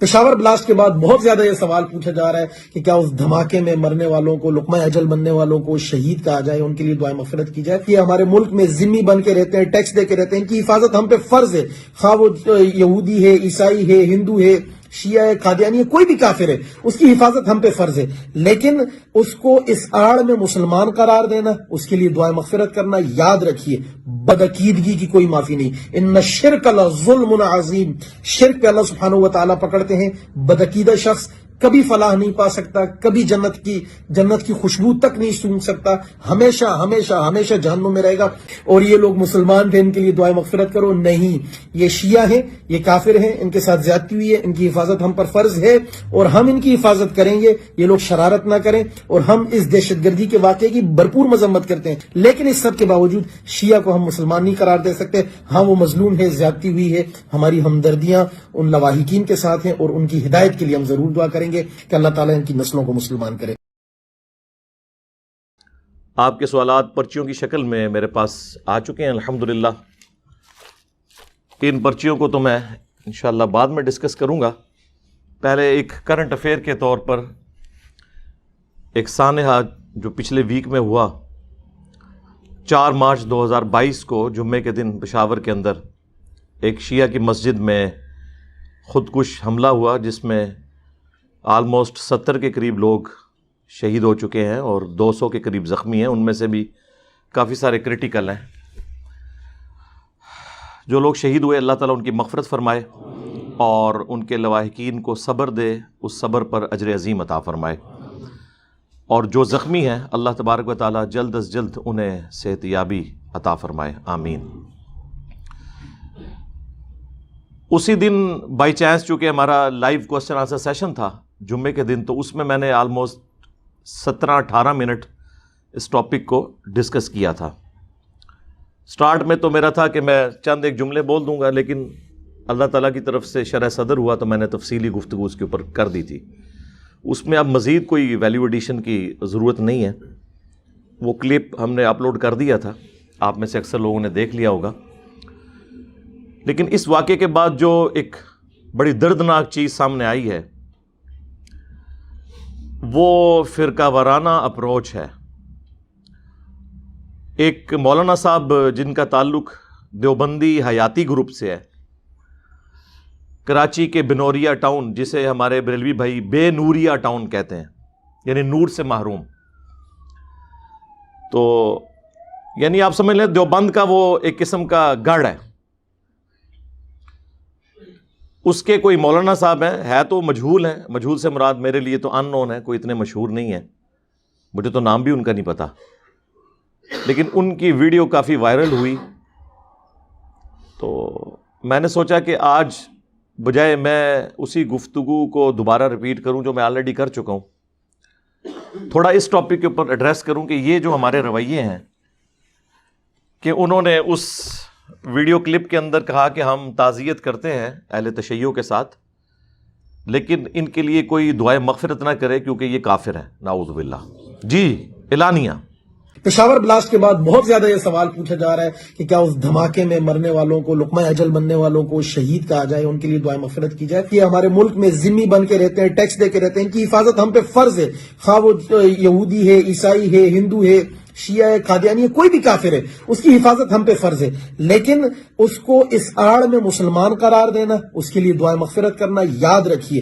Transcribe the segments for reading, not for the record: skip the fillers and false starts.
Peshawar blast کے بعد بہت زیادہ یہ سوال پوچھا جا رہا ہے کہ کیا اس دھماکے میں مرنے والوں کو، لقمہ اجل بننے والوں کو شہید کہا جائے، ان کے لیے دعائیں مغفرت کی جائے. یہ ہمارے ملک میں ذمہ بن کے رہتے ہیں، ٹیکس دے کے رہتے ہیں، ان کی حفاظت ہم پہ فرض ہے. خواہ وہ یہودی ہے، عیسائی ہے، ہندو ہے، شیعہ ہے، قادیانی ہے، کوئی بھی کافر ہے، اس کی حفاظت ہم پہ فرض ہے. لیکن اس کو اس آڑ میں مسلمان قرار دینا، اس کے لیے دعائیں مغفرت کرنا، یاد رکھیے بدعقیدگی کی کوئی معافی نہیں. ان الشرک لظلم عظیم. شرک پہ اللہ سبحانہ و تعالیٰ پکڑتے ہیں. بدعقیدہ شخص کبھی فلاح نہیں پا سکتا، کبھی جنت کی خوشبو تک نہیں سونگ سکتا، ہمیشہ ہمیشہ ہمیشہ جہنم میں رہے گا. اور یہ لوگ مسلمان تھے، ان کے لیے دعائیں مغفرت کرو، نہیں، یہ شیعہ ہیں، یہ کافر ہیں، ان کے ساتھ زیادتی ہوئی ہے، ان کی حفاظت ہم پر فرض ہے اور ہم ان کی حفاظت کریں گے. یہ لوگ شرارت نہ کریں. اور ہم اس دہشت گردی کے واقعے کی بھرپور مذمت کرتے ہیں، لیکن اس سب کے باوجود شیعہ کو ہم مسلمان نہیں قرار دے سکتے. ہاں وہ مظلوم ہے، زیادتی ہوئی ہے، ہماری ہمدردیاں ان لواحقین کے ساتھ ہیں اور ان کی ہدایت کے لیے ہم ضرور دعا کریں گے کہ اللہ تعالیٰ ان کی نسلوں کو مسلمان کرے. آپ کے سوالات پرچیوں کی شکل میں میرے پاس آ چکے ہیں الحمدللہ. ان پرچیوں کو تو میں انشاءاللہ بعد میں ڈسکس کروں گا. پہلے ایک کرنٹ افیئر کے طور پر ایک سانحہ جو پچھلے ویک میں ہوا، 4 مارچ 2022 کو جمعے کے دن پشاور کے اندر ایک شیعہ کی مسجد میں خودکش حملہ ہوا، جس میں آلموسٹ 70 کے قریب لوگ شہید ہو چکے ہیں اور 200 کے قریب زخمی ہیں. ان میں سے بھی کافی سارے کرٹیکل ہیں. جو لوگ شہید ہوئے اللہ تعالیٰ ان کی مغفرت فرمائے اور ان کے لواحقین کو صبر دے، اس صبر پر اجر عظیم عطا فرمائے. اور جو زخمی ہیں اللہ تبارک و تعالیٰ جلد از جلد انہیں صحت یابی عطا فرمائے، آمین. اسی دن بائی چانس چونکہ ہمارا لائیو کوسچن آنسر سیشن تھا جمعے کے دن، تو اس میں میں نے آلموسٹ 17-18 منٹ اس ٹاپک کو ڈسکس کیا تھا. سٹارٹ میں تو میرا تھا کہ میں چند ایک جملے بول دوں گا، لیکن اللہ تعالیٰ کی طرف سے شرح صدر ہوا تو میں نے تفصیلی گفتگو اس کے اوپر کر دی تھی. اس میں اب مزید کوئی ویلیو ایڈیشن کی ضرورت نہیں ہے. وہ کلپ ہم نے اپلوڈ کر دیا تھا، آپ میں سے اکثر لوگوں نے دیکھ لیا ہوگا. لیکن اس واقعے کے بعد جو ایک بڑی دردناک چیز سامنے آئی ہے وہ فرقہ وارانہ اپروچ ہے. ایک مولانا صاحب جن کا تعلق دیوبندی حیاتی گروپ سے ہے، کراچی کے بنوریا ٹاؤن، جسے ہمارے بریلوی بھائی بے نوریا ٹاؤن کہتے ہیں، یعنی نور سے محروم. تو یعنی آپ سمجھ لیں دیوبند کا وہ ایک قسم کا گڑھ ہے. اس کے کوئی مولانا صاحب ہیں، تو مجہول ہیں. مجہول سے مراد میرے لیے تو ان نون ہے، کوئی اتنے مشہور نہیں ہے، مجھے تو نام بھی ان کا نہیں پتا. لیکن ان کی ویڈیو کافی وائرل ہوئی، تو میں نے سوچا کہ آج بجائے میں اسی گفتگو کو دوبارہ ریپیٹ کروں جو میں آلریڈی کر چکا ہوں، تھوڑا اس ٹاپک کے اوپر ایڈریس کروں کہ یہ جو ہمارے رویے ہیں، کہ انہوں نے اس ویڈیو کلپ کے اندر کہا کہ ہم تعزیت کرتے ہیں اہل تشیع کے ساتھ، لیکن ان کے لیے کوئی دعائے مغفرت نہ کرے کیونکہ یہ کافر ہیں، نعوذ باللہ. جی اعلانیہ. پشاور بلاسٹ کے بعد بہت زیادہ یہ سوال پوچھا جا رہا ہے کہ کیا اس دھماکے میں مرنے والوں کو، لقمہ اجل بننے والوں کو شہید کہا جائے، ان کے لیے دعائیں مغفرت کی جائے. یہ ہمارے ملک میں ذمہ بن کے رہتے ہیں، ٹیکس دے کے رہتے ہیں، ان کی حفاظت ہم پہ فرض ہے. خواہ وہ یہودی ہے، عیسائی ہے، ہندو ہے، شیعہ ہے، قادیانی ہے، کوئی بھی کافر ہے، اس کی حفاظت ہم پہ فرض ہے. لیکن اس کو اس آڑ میں مسلمان قرار دینا، اس کے لیے دعائیں مغفرت کرنا، یاد رکھیے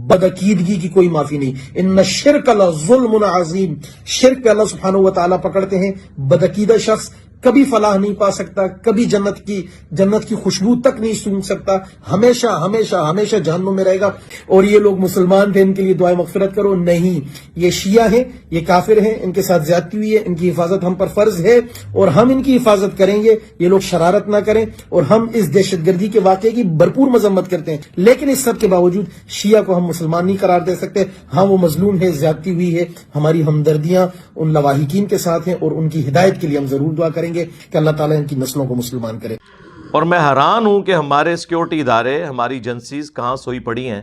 بدعقیدگی کی کوئی معافی نہیں. ان الشرک لظلم عظیم. شرک پہ اللہ سبحانہ و تعالیٰ پکڑتے ہیں. بدعقیدہ شخص کبھی فلاح نہیں پا سکتا، کبھی جنت کی خوشبو تک نہیں سونگ سکتا، ہمیشہ ہمیشہ ہمیشہ جہنم میں رہے گا. اور یہ لوگ مسلمان تھے، ان کے لیے دعائیں مغفرت کرو، نہیں، یہ شیعہ ہیں، یہ کافر ہیں، ان کے ساتھ زیادتی ہوئی ہے، ان کی حفاظت ہم پر فرض ہے اور ہم ان کی حفاظت کریں گے. یہ لوگ شرارت نہ کریں اور ہم اس دہشت گردی کے واقعے کی بھرپور مذمت کرتے ہیں، لیکن اس سب کے باوجود شیعہ کو ہم مسلمان نہیں قرار دے سکتے. ہاں وہ مظلوم ہے، زیادتی ہوئی ہے، ہماری ہمدردیاں ان لواحقین کے ساتھ ہیں اور ان کی ہدایت کے لیے ہم ضرور دعا کریں گے کہ اللہ تعالیٰ ان کی نسلوں کو مسلمان کرے. اور میں حیران ہوں کہ ہمارے سیکیورٹی ادارے، ہماری ایجنسیز کہاں سوئی پڑی ہیں.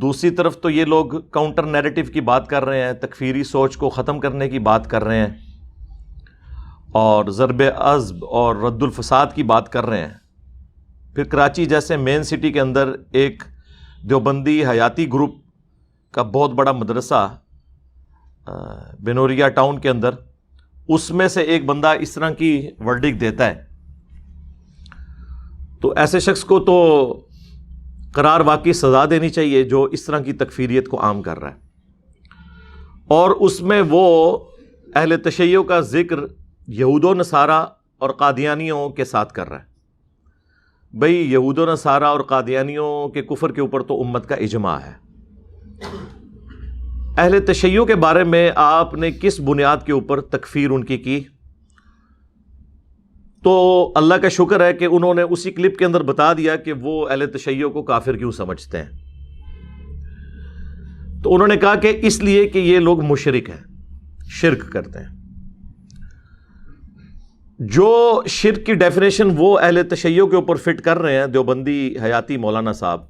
دوسری طرف تو یہ لوگ کاؤنٹر نیریٹو کی بات کر رہے ہیں، تکفیری سوچ کو ختم کرنے کی بات کر رہے ہیں اور ضرب عضب اور رد الفساد کی بات کر رہے ہیں. پھر کراچی جیسے مین سٹی کے اندر ایک دیوبندی حیاتی گروپ کا بہت بڑا مدرسہ بنوریا ٹاؤن کے اندر، اس میں سے ایک بندہ اس طرح کی ورڈکٹ دیتا ہے، تو ایسے شخص کو تو قرار واقعی سزا دینی چاہیے جو اس طرح کی تکفیریت کو عام کر رہا ہے. اور اس میں وہ اہل تشیع کا ذکر یہود و نصارہ اور قادیانیوں کے ساتھ کر رہا ہے. بھئی یہود و نصارہ اور قادیانیوں کے کفر کے اوپر تو امت کا اجماع ہے. اہل تشیع کے بارے میں آپ نے کس بنیاد کے اوپر تکفیر ان کی؟ تو اللہ کا شکر ہے کہ انہوں نے اسی کلپ کے اندر بتا دیا کہ وہ اہل تشیع کو کافر کیوں سمجھتے ہیں. تو انہوں نے کہا کہ اس لیے کہ یہ لوگ مشرک ہیں، شرک کرتے ہیں. جو شرک کی ڈیفینیشن وہ اہل تشیع کے اوپر فٹ کر رہے ہیں دیوبندی حیاتی مولانا صاحب،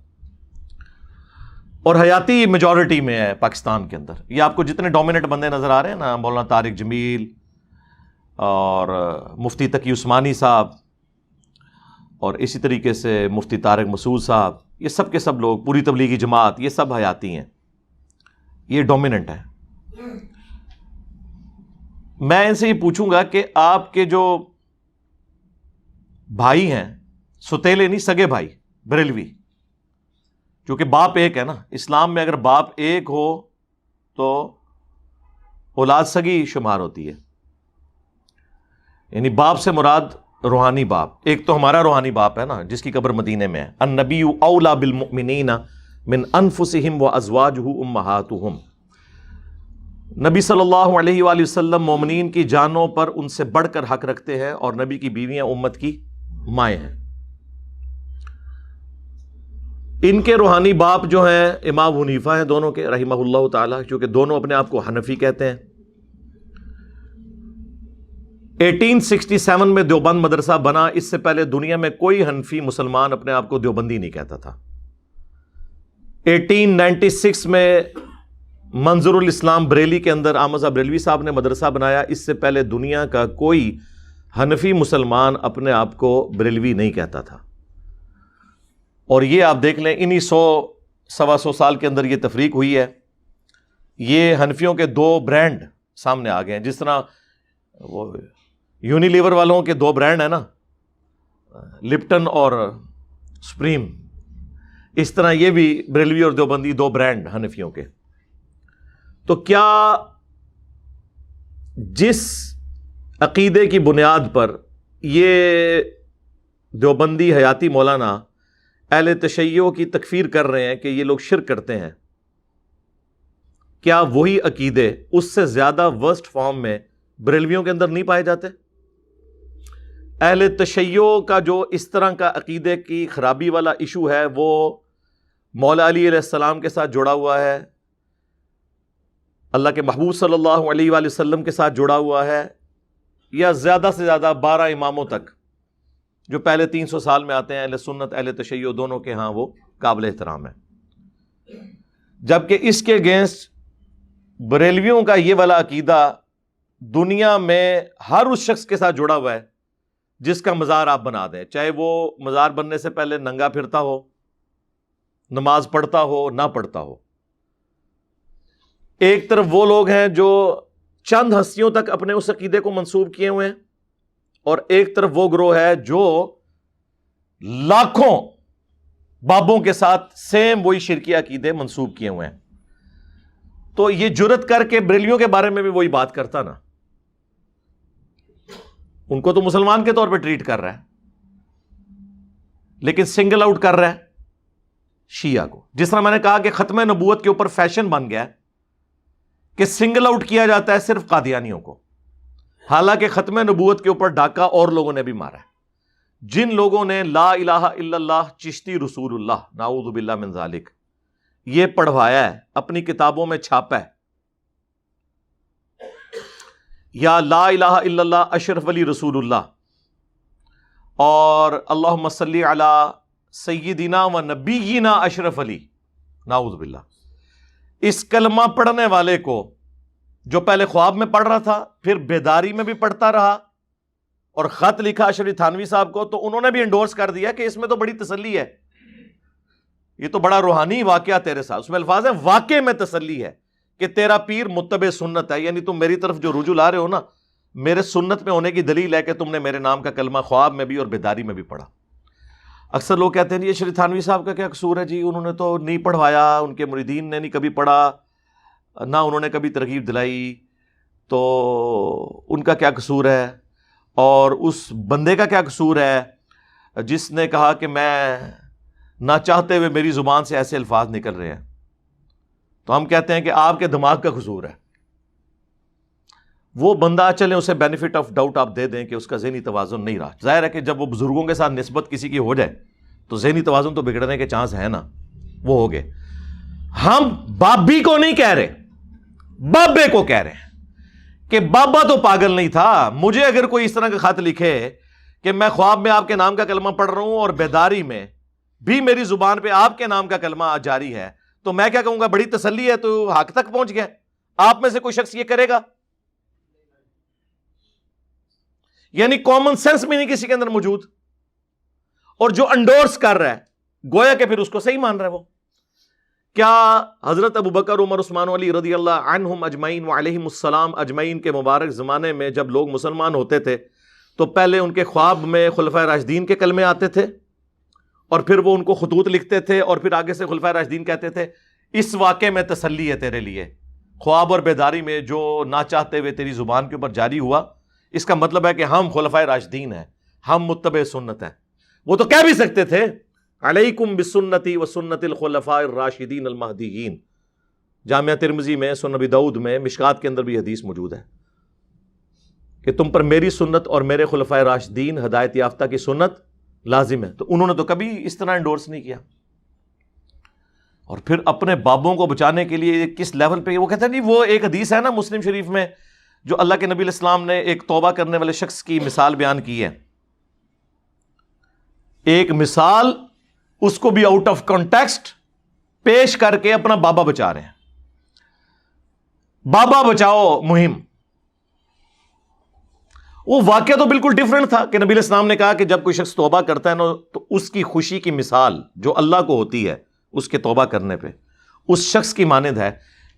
اور حیاتی میجورٹی میں ہے پاکستان کے اندر. یہ آپ کو جتنے ڈومیننٹ بندے نظر آ رہے ہیں نا، مولانا طارق جمیل اور مفتی تقی عثمانی صاحب اور اسی طریقے سے مفتی طارق مسعود صاحب، یہ سب کے سب لوگ، پوری تبلیغی جماعت، یہ سب حیاتی ہیں، یہ ڈومیننٹ ہے. میں ان سے یہ پوچھوں گا کہ آپ کے جو بھائی ہیں، ستیلے نہیں سگے بھائی، بریلوی، کیونکہ باپ ایک ہے نا اسلام میں، اگر باپ ایک ہو تو اولاد سگی شمار ہوتی ہے. یعنی باپ سے مراد روحانی باپ. ایک تو ہمارا روحانی باپ ہے نا جس کی قبر مدینے میں ہے، النبی اولا بالمؤمنین من انفسہم وازواجہ امہاتہم. نبی صلی اللہ علیہ وآلہ وسلم مومنین کی جانوں پر ان سے بڑھ کر حق رکھتے ہیں، اور نبی کی بیویاں امت کی مائیں ہیں. ان کے روحانی باپ جو ہیں امام حنیفہ ہیں دونوں کے رحمہ اللہ تعالی، کیونکہ دونوں اپنے آپ کو حنفی کہتے ہیں. 1867 میں دیوبند مدرسہ بنا. اس سے پہلے دنیا میں کوئی حنفی مسلمان اپنے آپ کو دیوبندی نہیں کہتا تھا. 1896 میں منظر الاسلام بریلی کے اندر احمد صاحب بریلوی صاحب نے مدرسہ بنایا. اس سے پہلے دنیا کا کوئی حنفی مسلمان اپنے آپ کو بریلوی نہیں کہتا تھا. اور یہ آپ دیکھ لیں انہی 100-125 سال کے اندر یہ تفریق ہوئی ہے. یہ حنفیوں کے 2 برانڈ سامنے آ گئے ہیں. جس طرح وہ یونیلیور والوں کے 2 برانڈ ہیں نا، لپٹن اور سپریم، اس طرح یہ بھی بریلوی اور دیوبندی 2 برانڈ حنفیوں کے. تو کیا جس عقیدے کی بنیاد پر یہ دیوبندی حیاتی مولانا اہل تشیع کی تکفیر کر رہے ہیں کہ یہ لوگ شرک کرتے ہیں، کیا وہی عقیدے اس سے زیادہ ورسٹ فارم میں بریلویوں کے اندر نہیں پائے جاتے؟ اہل تشیع کا جو اس طرح کا عقیدے کی خرابی والا ایشو ہے وہ مولا علی علیہ السلام کے ساتھ جڑا ہوا ہے، اللہ کے محبوب صلی اللہ علیہ وآلہ وسلم کے ساتھ جڑا ہوا ہے، یا زیادہ سے زیادہ 12 اماموں تک جو پہلے 300 سال میں آتے ہیں، اہل سنت اہل تشیع دونوں کے ہاں وہ قابل احترام ہے. جبکہ اس کے اگینسٹ بریلویوں کا یہ والا عقیدہ دنیا میں ہر اس شخص کے ساتھ جڑا ہوا ہے جس کا مزار آپ بنا دیں، چاہے وہ مزار بننے سے پہلے ننگا پھرتا ہو، نماز پڑھتا ہو، نہ پڑھتا ہو. ایک طرف وہ لوگ ہیں جو چند ہستیوں تک اپنے اس عقیدے کو منسوب کیے ہوئے ہیں، اور ایک طرف وہ گروہ ہے جو لاکھوں بابوں کے ساتھ سیم وہی شرکی عقیدے منسوب کیے ہوئے ہیں. تو یہ جرت کر کے بریلیوں کے بارے میں بھی وہی بات کرتا نا، ان کو تو مسلمان کے طور پہ ٹریٹ کر رہا ہے لیکن سنگل آؤٹ کر رہا ہے شیعہ کو. جس طرح میں نے کہا کہ ختم نبوت کے اوپر فیشن بن گیا ہے کہ سنگل آؤٹ کیا جاتا ہے صرف قادیانیوں کو، حالانکہ ختم نبوت کے اوپر ڈاکہ اور لوگوں نے بھی مارا ہے. جن لوگوں نے لا الہ الا اللہ چشتی رسول اللہ نعوذ باللہ من ذالک یہ پڑھوایا ہے، اپنی کتابوں میں چھاپا ہے، یا لا الہ الا اللہ اشرف علی رسول اللہ، اور اللہم صلی علی سیدنا و نبینا اشرف علی نعوذ باللہ. اس کلمہ پڑھنے والے کو جو پہلے خواب میں پڑھ رہا تھا، پھر بیداری میں بھی پڑھتا رہا، اور خط لکھا اشرف تھانوی صاحب کو، تو انہوں نے بھی انڈورس کر دیا کہ اس میں تو بڑی تسلی ہے. یہ تو بڑا روحانی واقعہ تیرے ساتھ. اس میں الفاظ ہیں واقع میں تسلی ہے کہ تیرا پیر متبع سنت ہے, یعنی تم میری طرف جو رجوع لا رہے ہو نا, میرے سنت میں ہونے کی دلیل ہے کہ تم نے میرے نام کا کلمہ خواب میں بھی اور بیداری میں بھی پڑھا. اکثر لوگ کہتے ہیں یہ شریف تھانوی صاحب کا کیا قصور ہے جی, انہوں نے تو نہیں پڑھوایا, ان کے مریدین نے نہیں کبھی پڑھا, نہ انہوں نے کبھی ترغیب دلائی, تو ان کا کیا قصور ہے, اور اس بندے کا کیا قصور ہے جس نے کہا کہ میں نہ چاہتے ہوئے میری زبان سے ایسے الفاظ نکل رہے ہیں. تو ہم کہتے ہیں کہ آپ کے دماغ کا قصور ہے. وہ بندہ, چلیں اسے بینیفٹ آف ڈاؤٹ آپ دے دیں کہ اس کا ذہنی توازن نہیں رہا. ظاہر ہے کہ جب وہ بزرگوں کے ساتھ نسبت کسی کی ہو جائے تو ذہنی توازن تو بگڑنے کے چانس ہے نا, وہ ہو گئے. ہم بابی کو نہیں کہہ رہے, بابے کو کہہ رہے ہیں کہ بابا تو پاگل نہیں تھا. مجھے اگر کوئی اس طرح کا خط لکھے کہ میں خواب میں آپ کے نام کا کلمہ پڑھ رہا ہوں اور بیداری میں بھی میری زبان پہ آپ کے نام کا کلمہ جاری ہے, تو میں کیا کہوں گا, بڑی تسلی ہے, تو حق تک پہنچ گیا. آپ میں سے کوئی شخص یہ کرے گا؟ یعنی کامن سینس میں نہیں کسی کے اندر موجود. اور جو انڈورس کر رہا ہے گویا کہ پھر اس کو صحیح مان رہا ہے. وہ کیا حضرت ابو بکر, عمر, عثمان علی رضی اللہ عنہم اجمعین وعلیہم السلام اجمعین کے مبارک زمانے میں جب لوگ مسلمان ہوتے تھے تو پہلے ان کے خواب میں خلفائے راشدین کے کلمے آتے تھے, اور پھر وہ ان کو خطوط لکھتے تھے, اور پھر آگے سے خلفائے راشدین کہتے تھے اس واقعے میں تسلی ہے تیرے لیے, خواب اور بیداری میں جو نہ چاہتے ہوئے تیری زبان کے اوپر جاری ہوا, اس کا مطلب ہے کہ ہم خلفائے راشدین ہیں, ہم متبع سنت ہیں. وہ تو کہہ بھی سکتے تھے علیکم بسنتی وسنت الخلفاء الراشدین المہدیین. جامعہ ترمذی میں, سنن ابی داؤد میں, مشکات کے اندر بھی حدیث موجود ہے کہ تم پر میری سنت اور میرے خلفائے راشدین ہدایت یافتہ کی سنت لازم ہے. تو انہوں نے تو کبھی اس طرح انڈورس نہیں کیا. اور پھر اپنے بابوں کو بچانے کے لیے کس لیول پہ, وہ کہتے ہیں نہیں, وہ ایک حدیث ہے نا مسلم شریف میں جو اللہ کے نبی علیہ السلام نے ایک توبہ کرنے والے شخص کی مثال بیان کی ہے. ایک مثال اس کو بھی آؤٹ آف کانٹیکسٹ پیش کر کے اپنا بابا بچا رہے ہیں. بابا بچاؤ مہم. وہ واقعہ تو بالکل ڈیفرنٹ تھا کہ نبی علیہ السلام نے کہا کہ جب کوئی شخص توبہ کرتا ہے نا تو اس کی خوشی کی مثال جو اللہ کو ہوتی ہے اس کے توبہ کرنے پہ, اس شخص کی مانند ہے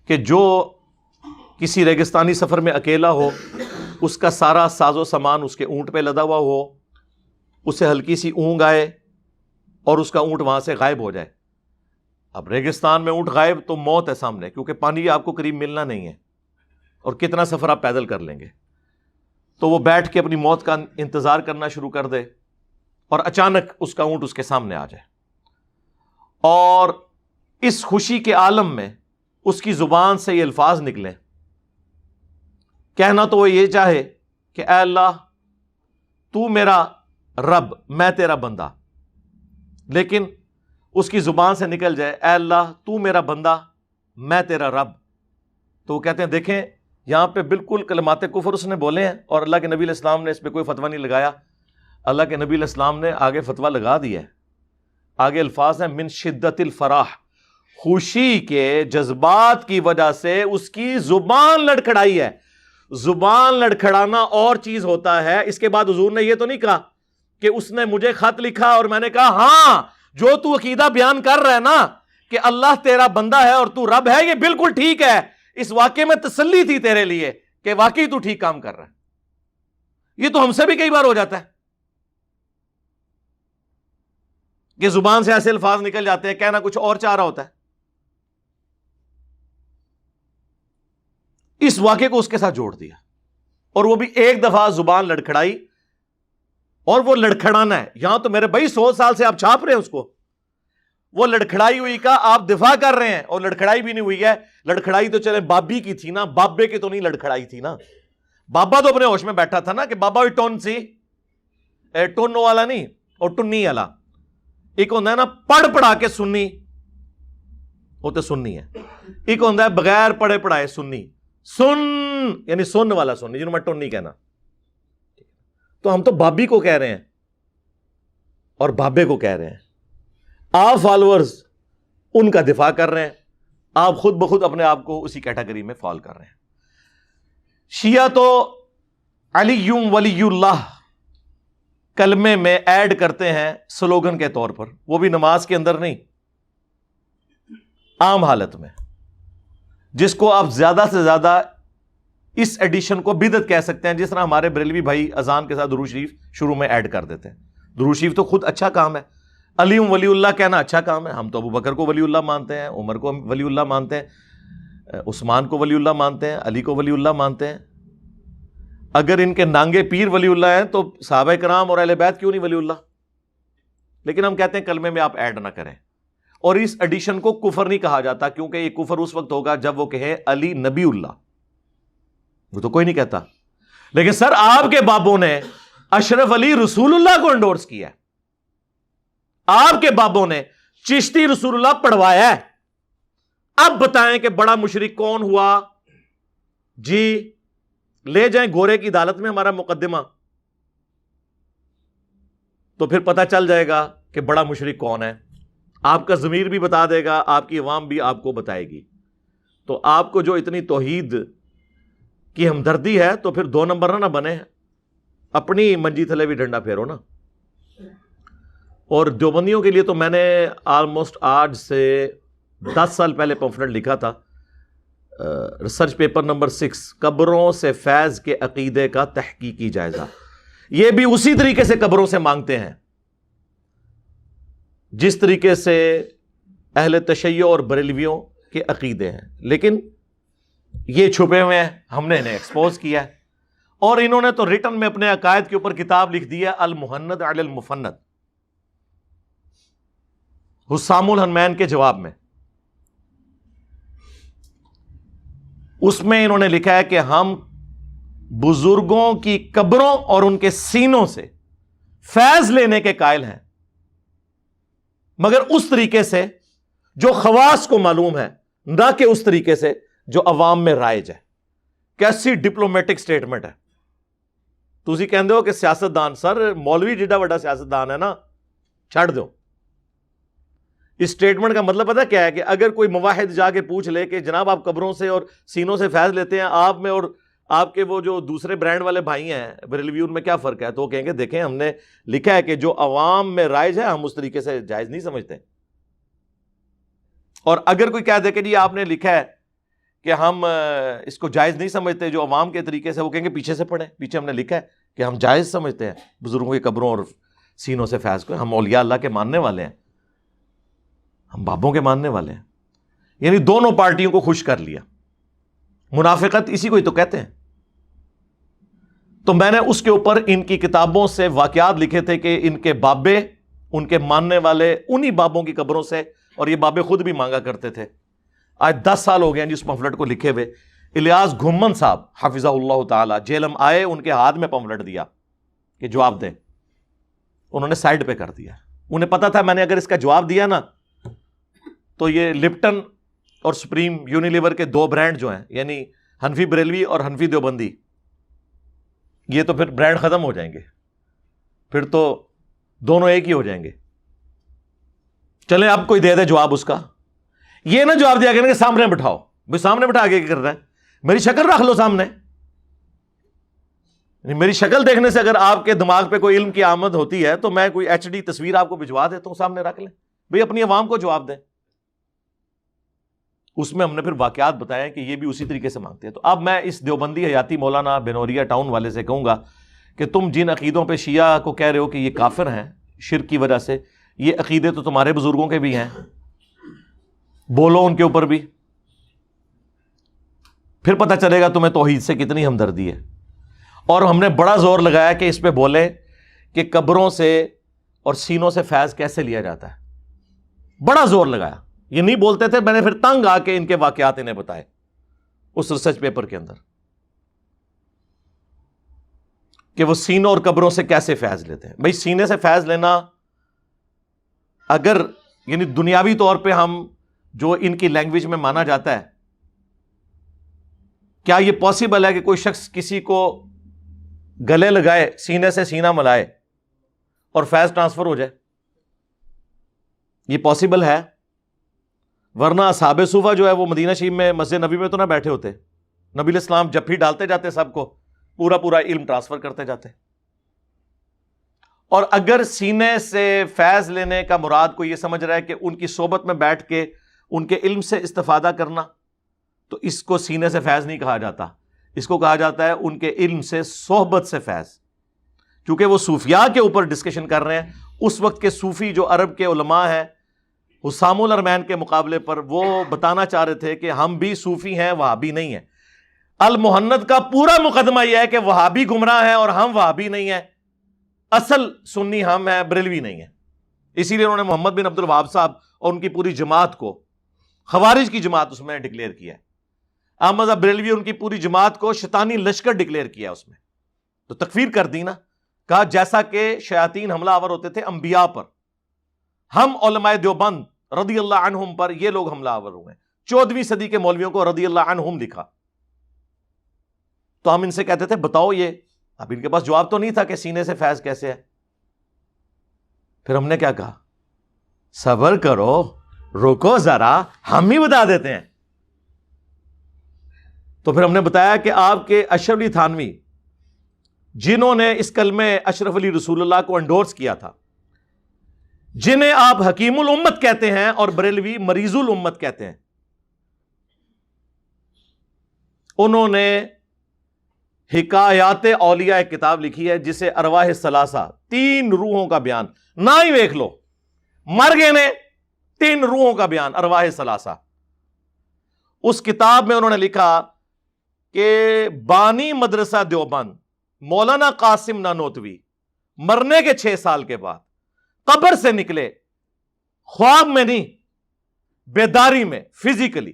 کہ جو کسی ریگستانی سفر میں اکیلا ہو, اس کا سارا ساز و سامان اس کے اونٹ پہ لدا ہوا ہو, اسے ہلکی سی اونگ آئے اور اس کا اونٹ وہاں سے غائب ہو جائے. اب ریگستان میں اونٹ غائب تو موت ہے سامنے, کیونکہ پانی آپ کو قریب ملنا نہیں ہے, اور کتنا سفر آپ پیدل کر لیں گے. تو وہ بیٹھ کے اپنی موت کا انتظار کرنا شروع کر دے, اور اچانک اس کا اونٹ اس کے سامنے آ جائے, اور اس خوشی کے عالم میں اس کی زبان سے یہ الفاظ نکلیں. کہنا تو وہ یہ چاہے کہ اے اللہ تو میرا رب, میں تیرا بندہ, لیکن اس کی زبان سے نکل جائے اے اللہ تو میرا بندہ, میں تیرا رب. تو وہ کہتے ہیں دیکھیں یہاں پہ بالکل کلمات کفر اس نے بولے ہیں, اور اللہ کے نبی علیہ السلام نے اس پہ کوئی فتویٰ نہیں لگایا. اللہ کے نبی علیہ السلام نے آگے فتویٰ لگا دیا ہے. آگے الفاظ ہیں من شدت الفرح, خوشی کے جذبات کی وجہ سے اس کی زبان لڑکھڑائی ہے. زبان لڑکھڑانا اور چیز ہوتا ہے. اس کے بعد حضور نے یہ تو نہیں کہا کہ اس نے مجھے خط لکھا اور میں نے کہا ہاں جو تو عقیدہ بیان کر رہا ہے نا کہ اللہ تیرا بندہ ہے اور تو رب ہے, یہ بالکل ٹھیک ہے, اس واقعے میں تسلی تھی تیرے لیے کہ واقعی تو ٹھیک کام کر رہا ہے. یہ تو ہم سے بھی کئی بار ہو جاتا ہے کہ زبان سے ایسے الفاظ نکل جاتے ہیں, کہنا کچھ اور چاہ رہا ہوتا ہے. اس واقعے کو اس کے ساتھ جوڑ دیا, اور وہ بھی ایک دفعہ زبان لڑکھڑائی, اور وہ لڑکھڑانا ہے. یہاں تو میرے بھائی 100 سال سے آپ چھاپ رہے ہیں اس کو. وہ لڑکھڑائی ہوئی کا آپ دفاع کر رہے ہیں, اور لڑکھڑائی بھی نہیں ہوئی ہے. لڑکھڑائی تو چلے بابی کی تھی نا, بابے کی تو نہیں لڑکھڑائی تھی نا. بابا تو اپنے ہوش میں بیٹھا تھا نا کہ بابا بھی ٹون سی, ٹون والا نہیں اور ٹنی والا. ایک ہوتا ہے نا پڑھ پڑھا کے سنی, وہ تو سننی ہے. ایک ہوتا ہے بغیر پڑھے پڑھائے سنی, سن یعنی سن والا سنی, جنہوں میں ٹونی کہنا. تو ہم تو بابی کو کہہ رہے ہیں اور بابے کو کہہ رہے ہیں. آپ فالورز ان کا دفاع کر رہے ہیں, آپ خود بخود اپنے آپ کو اسی کیٹیگری میں فال کر رہے ہیں. شیعہ تو علی ولی اللہ کلمے میں ایڈ کرتے ہیں سلوگن کے طور پر, وہ بھی نماز کے اندر نہیں, عام حالت میں، جس کو آپ زیادہ سے زیادہ اس ایڈیشن کو بدعت کہہ سکتے ہیں، جس طرح ہمارے بریلوی بھائی اذان کے ساتھ درود شریف شروع میں ایڈ کر دیتے ہیں۔ درود شریف تو خود اچھا کام ہے، علی ولی اللہ کہنا اچھا کام ہے، ہم تو ابو بکر کو ولی اللہ مانتے ہیں، عمر کو ولی اللہ مانتے ہیں، عثمان کو ولی اللہ مانتے ہیں، علی کو ولی اللہ مانتے ہیں۔ اگر ان کے نانگے پیر ولی اللہ ہیں تو صحابہ کرام اور اہل بیت کیوں نہیں ولی اللہ؟ لیکن ہم کہتے ہیں کلمے میں آپ ایڈ نہ کریں، اور اس ایڈیشن کو کفر نہیں کہا جاتا، کیونکہ یہ کفر اس وقت ہوگا جب وہ کہیں علی نبی اللہ، وہ تو کوئی نہیں کہتا۔ لیکن سر آپ کے بابوں نے اشرف علی رسول اللہ کو انڈورس کیا ہے، آپ کے بابوں نے چشتی رسول اللہ پڑھوایا ہے۔ اب بتائیں کہ بڑا مشرک کون ہوا؟ جی لے جائیں گورے کی عدالت میں ہمارا مقدمہ، تو پھر پتہ چل جائے گا کہ بڑا مشرک کون ہے۔ آپ کا ضمیر بھی بتا دے گا، آپ کی عوام بھی آپ کو بتائے گی۔ تو آپ کو جو اتنی توحید کی ہمدردی ہے تو پھر 2 نمبر نہ بنے، اپنی منجی تھلے بھی ڈنڈا پھیرو نا۔ اور دیوبندیوں کے لیے تو میں نے آلموسٹ آج سے 10 سال پہلے پمفلٹ لکھا تھا، ریسرچ پیپر نمبر 6، قبروں سے فیض کے عقیدے کا تحقیقی جائزہ۔ یہ بھی اسی طریقے سے قبروں سے مانگتے ہیں جس طریقے سے اہل تشیع اور بریلویوں کے عقیدے ہیں، لیکن یہ چھپے ہوئے ہیں، ہم نے انہیں ایکسپوز کیا ہے، اور انہوں نے تو ریٹن میں اپنے عقائد کے اوپر کتاب لکھ دی ہے، المہند علی المفند، حسام الحنمین کے جواب میں۔ اس میں انہوں نے لکھا ہے کہ ہم بزرگوں کی قبروں اور ان کے سینوں سے فیض لینے کے قائل ہیں، مگر اس طریقے سے جو خواص کو معلوم ہے، نہ کہ اس طریقے سے جو عوام میں رائج ہے۔ کیسی ڈپلومیٹک سٹیٹمنٹ ہے۔ تسی کہندے ہو کہ سیاستدان، سر مولوی جڈا بڑا سیاستدان ہے نا، چھڑ دو۔ اس سٹیٹمنٹ کا مطلب پتہ کیا ہے؟ کہ اگر کوئی موحد جا کے پوچھ لے کہ جناب آپ قبروں سے اور سینوں سے فیض لیتے ہیں، آپ میں اور آپ کے وہ جو دوسرے برانڈ والے بھائی ہیں بریلوی، ان میں کیا فرق ہے؟ تو وہ کہیں گے دیکھیں ہم نے لکھا ہے کہ جو عوام میں رائج ہے ہم اس طریقے سے جائز نہیں سمجھتے۔ اور اگر کوئی کہہ دے کہ جی آپ نے لکھا ہے کہ ہم اس کو جائز نہیں سمجھتے جو عوام کے طریقے سے، وہ کہیں گے پیچھے سے پڑھیں، پیچھے ہم نے لکھا ہے کہ ہم جائز سمجھتے ہیں بزرگوں کی قبروں اور سینوں سے فیض کو، ہم اولیاء اللہ کے ماننے والے ہیں، ہم بابوں کے ماننے والے ہیں۔ یعنی دونوں پارٹیوں کو خوش کر لیا۔ منافقت اسی کو ہی تو کہتے ہیں۔ تو میں نے اس کے اوپر ان کی کتابوں سے واقعات لکھے تھے کہ ان کے بابے، ان کے ماننے والے انہی بابوں کی قبروں سے، اور یہ بابے خود بھی مانگا کرتے تھے۔ آج 10 سال ہو گئے ہیں جس پمفلٹ کو لکھے ہوئے۔ الیاس گھمن صاحب حفظہ اللہ تعالی جیلم آئے، ان کے ہاتھ میں پمفلٹ دیا کہ جواب دیں، انہوں نے سائڈ پہ کر دیا۔ انہیں پتا تھا میں نے اگر اس کا جواب دیا نا تو یہ لپٹن اور سپریم یونیلیور کے 2 برانڈ جو ہیں، یعنی حنفی بریلوی اور حنفی دیوبندی، یہ تو پھر برانڈ ختم ہو جائیں گے، پھر تو دونوں ایک ہی ہو جائیں گے۔ چلیں اب کوئی دے دے جواب اس کا، یہ نہ جواب دیا کہ سامنے بٹھاؤ، بھائی سامنے بٹھا کے کیا کر رہا ہے؟ میری شکل رکھ لو سامنے۔ میری شکل دیکھنے سے اگر آپ کے دماغ پہ کوئی علم کی آمد ہوتی ہے تو میں کوئی HD تصویر آپ کو بھجوا دیتا ہوں، سامنے رکھ لیں، بھائی اپنی عوام کو جواب دیں۔ اس میں ہم نے پھر واقعات بتایا کہ یہ بھی اسی طریقے سے مانگتے ہیں۔ تو اب میں اس دیوبندی حیاتی مولانا بنوریا ٹاؤن والے سے کہوں گا کہ تم جن عقیدوں پہ شیعہ کو کہہ رہے ہو کہ یہ کافر ہیں شرک کی وجہ سے، یہ عقیدے تو تمہارے بزرگوں کے بھی ہیں، بولو ان کے اوپر بھی، پھر پتہ چلے گا تمہیں توحید سے کتنی ہمدردی ہے۔ اور ہم نے بڑا زور لگایا کہ اس پہ بولیں کہ قبروں سے اور سینوں سے فیض کیسے لیا جاتا ہے، بڑا زور لگایا۔ یہ نہیں بولتے تھے، میں نے پھر تنگ آ کے ان کے واقعات انہیں بتائے اس ریسرچ پیپر کے اندر کہ وہ سینوں اور قبروں سے کیسے فیض لیتے ہیں۔ بھائی سینے سے فیض لینا اگر یعنی دنیاوی طور پہ ہم جو ان کی لینگویج میں مانا جاتا ہے، کیا یہ پاسبل ہے کہ کوئی شخص کسی کو گلے لگائے، سینے سے سینہ ملائے اور فیض ٹرانسفر ہو جائے؟ یہ پاسبل ہے؟ ورنہ اصحاب صوفہ جو ہے وہ مدینہ شریف میں مسجد نبی میں تو نہ بیٹھے ہوتے، نبی علیہ السلام جب بھی ڈالتے جاتے سب کو پورا علم ٹرانسفر کرتے جاتے۔ اور اگر سینے سے فیض لینے کا مراد کوئی یہ سمجھ رہا ہے کہ ان کی صحبت میں بیٹھ کے ان کے علم سے استفادہ کرنا، تو اس کو سینے سے فیض نہیں کہا جاتا، اس کو کہا جاتا ہے ان کے علم سے صحبت سے فیض. کیونکہ وہ صوفیاء کے اوپر ڈسکشن کر رہے ہیں. اس وقت کے صوفی جو عرب کے علماء ہیں حسام الارمین کے مقابلے پر، وہ بتانا چاہ رہے تھے کہ ہم بھی صوفی ہیں، وہابی نہیں ہیں. المحند کا پورا مقدمہ یہ ہے کہ وہابی گمراہ ہیں اور ہم وہابی نہیں ہیں، اصل سنی ہم ہیں، بریلوی نہیں ہیں. اسی لیے انہوں نے محمد بن عبد الوہاب صاحب اور ان کی پوری جماعت کو خوارج کی جماعت اس میں ڈکلیئر کیا ہے. احمد صاحب بریلوی ان کی پوری جماعت کو شیطانی لشکر ڈکلیئر کیا اس میں. تو تکفیر کر دی نا. کہا جیسا کہ شیاطین حملہ آور ہوتے تھے انبیاء پر، ہم علماء دیوبند رضی اللہ عنہم پر یہ لوگ حملہ آور ہوئے ہیں. 14ویں صدی کے مولویوں کو رضی اللہ عنہم لکھا. تو ہم ان سے کہتے تھے بتاؤ یہ. اب ان کے پاس جواب تو نہیں تھا کہ سینے سے فیض کیسے ہے. پھر ہم نے کیا کہا؟ صبر کرو، رکو ذرا، ہم ہی بتا دیتے ہیں. تو پھر ہم نے بتایا کہ آپ کے اشرف علی تھانوی، جنہوں نے اس کلمہ اشرف علی رسول اللہ کو انڈورس کیا تھا، جنہیں آپ حکیم الامت کہتے ہیں اور بریلوی مریض الامت کہتے ہیں، انہوں نے حکایات اولیاء ایک کتاب لکھی ہے جسے ارواح الثلاثہ، 3 روحوں کا بیان، نہ ہی دیکھ لو، مر گئے نے 3 روحوں کا بیان، ارواح الثلاثہ. اس کتاب میں انہوں نے لکھا کہ بانی مدرسہ دیوبند مولانا قاسم نانوتوی مرنے کے 6 سال کے بعد قبر سے نکلے، خواب میں نہیں، بیداری میں، فزیکلی،